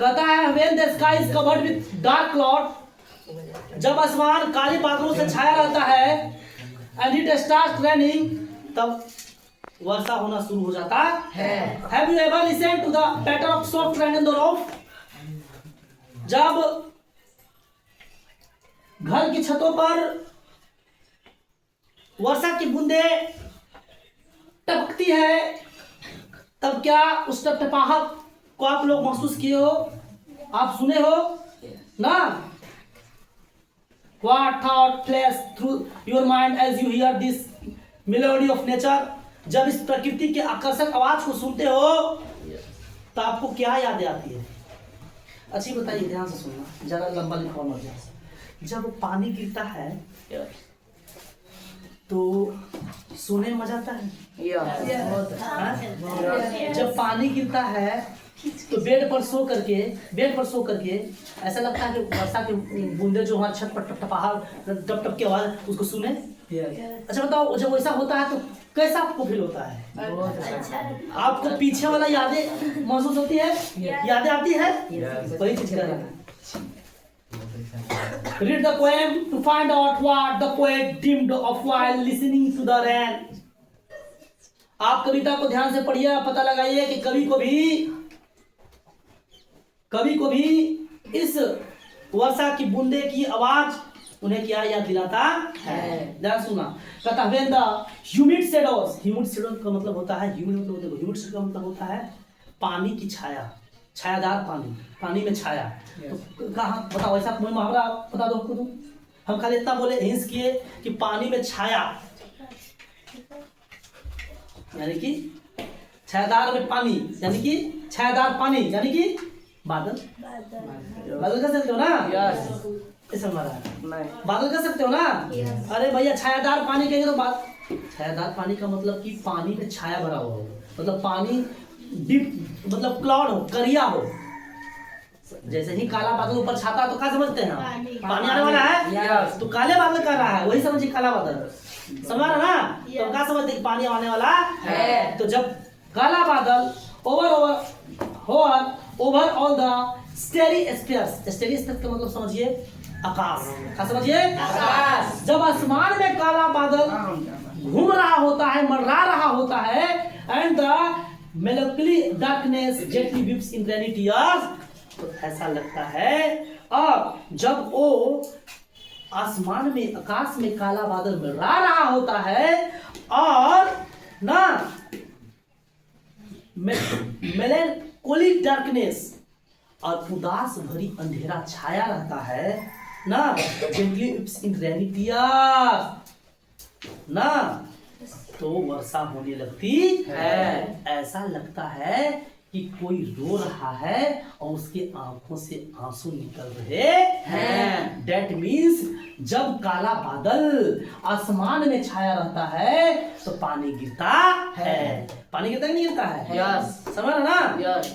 कहता है when the sky is covered with dark cloud, जब आसमान काले बादलों से छाया रहता है and it starts raining, तब वर्षा होना शुरू हो जाता है। Have you ever listened to the patter of soft rain in the roof? जब घर की छतों पर वर्षा की बूंदे टपकती है, तब क्या उस टपटपाहट को आप लोग महसूस किए हो, आप सुने हो ना? What thought flashed through your mind as you hear this melody of nature? जब इस प्रकृति के आकर्षक आवाज को सुनते हो तो आपको क्या यादें आती है? अच्छी बताइए, ध्यान से सुनना, ज्यादा लंबा लिखा मत जाए। जब पानी गिरता है तो सोने में मजा आता है। जब पानी गिरता है तो बेड पर सो करके ऐसा लगता है कि वर्षा के बूंदे जो हमारे छत पर टप टप की आवाज उसको सुने। अच्छा बताओ, जब ऐसा होता है तो कैसा आपको फील होता है? आपको पीछे वाला यादें महसूस होती है, यादें आती है, वही चीज कर रहा है। Read the poem to find out what the poet dreamed of while listening to the rain. आप कविता को ध्यान से पढ़िए, पता लगाइए कि कवि को भी इस वर्षा की बूंदे की आवाज उन्हें क्या याद दिलाता है। ध्यान सुना। कहता है when the humid shadows का मतलब होता है humid का मतलब होता है पानी की छाया, छायादार पानी में छाया। तो कहाँ बताओ, ऐसा कोई मुहावरा बता दो खुद। हम खाली इतना बोले हिंस किए कि पानी में छाया, यानी कि छायादार में पानी, यानी कि छायादार पानी, यानी कि बादल कर सकते हो ना? ऐसा बादल कर सकते हो ना? अरे भैया छायादार पानी कहेंगे तो छायादार पानी का मतलब कि पानी में छाया भरा हुआ हो, मतलब पानी डीप, मतलब क्लाउड हो, करिया हो। जैसे ही काला बादल ऊपर छाता तो क्या समझते हैं? पानी आने वाला है, तो काले बादल कर रहा है, वही समझिए काला बादल। समझ रहा ना? तो क्या समझते पानी आने वाला है। तो जब काला बादल over all the starry spheres का मतलब समझिए आकाश, क्या समझिए? आकाश। जब आसमान में काला बादल घूम रहा होता है, मंडरा रहा होता है, and the melancholy darkness gently weeps in rainy tears, तो ऐसा लगता है। और जब वो आसमान में, आकाश में काला बादल मंडरा रहा होता है और ना मेलैंकोलिक डार्कनेस और उदास भरी अंधेरा छाया रहता है ना, gently weeps in rainy tears ना, तो वर्षा होने लगती है। ऐसा लगता है कि कोई रो रहा है और उसके आंखों से आंसू निकल रहे हैं। That means जब काला बादल आसमान में छाया रहता है तो पानी गिरता है। पानी गिरता नहीं गिरता है? यस। समझ रहे ना? Yes.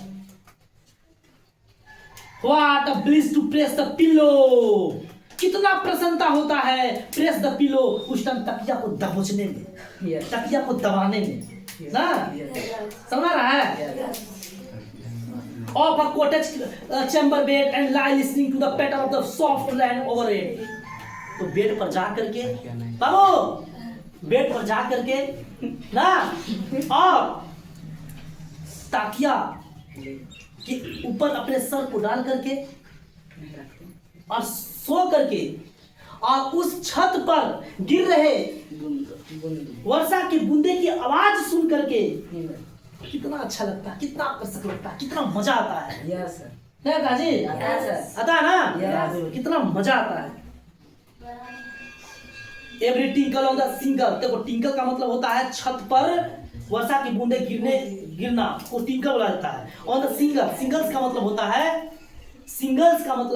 What a bliss to press the pillow, कितना प्रसन्नता होता है प्रेस द पिलो, उस टाइम तकिया को दबोचने में, तकिया को दबाने में ना। समझ रहा है? Of a cottage chamber bed and lie listening to the patter of the soft rain over it. तो बेड पर जा करके बाबू, बेड पर जा करके ना, और तकिया के ऊपर अपने सर को डाल करके और सो करके और उस छत पर गिर रहे वर्षा की बूंदे की आवाज सुन करके कितना अच्छा लगता है, कितना आकर्षक लगता है, कितना मजा आता है। Yes sir. नहीं आता जी? आता है ना? कितना मजा आता है। Every tinkle on the single, देखो टिंकल का मतलब होता है छत पर वर्षा की बूंदे गिरना को टिंकल बोला जाता है। ऑन द सिंगल्स का मतलब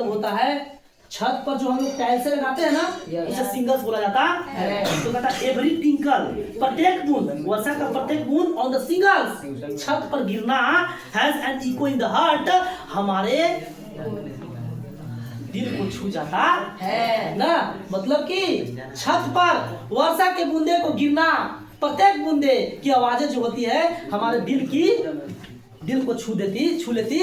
होता है छत पर जो हम लोग टाइल्स लगाते हैं ना, उसे सिंगल्स बोला जाता है। तो कहता है एवरी टिंकल, प्रत्येक बूंद, वर्षा का प्रत्येक बूंद ऑन द सिंगल्स, छत पर गिरना, has an echo in the heart, हमारे दिल को छू जाता है ना। मतलब कि छत पर वर्षा के बूंदे को गिरना, प्रत्येक बूंदे की आवाजें जो होती है हमारे दिल की दिल को छू लेती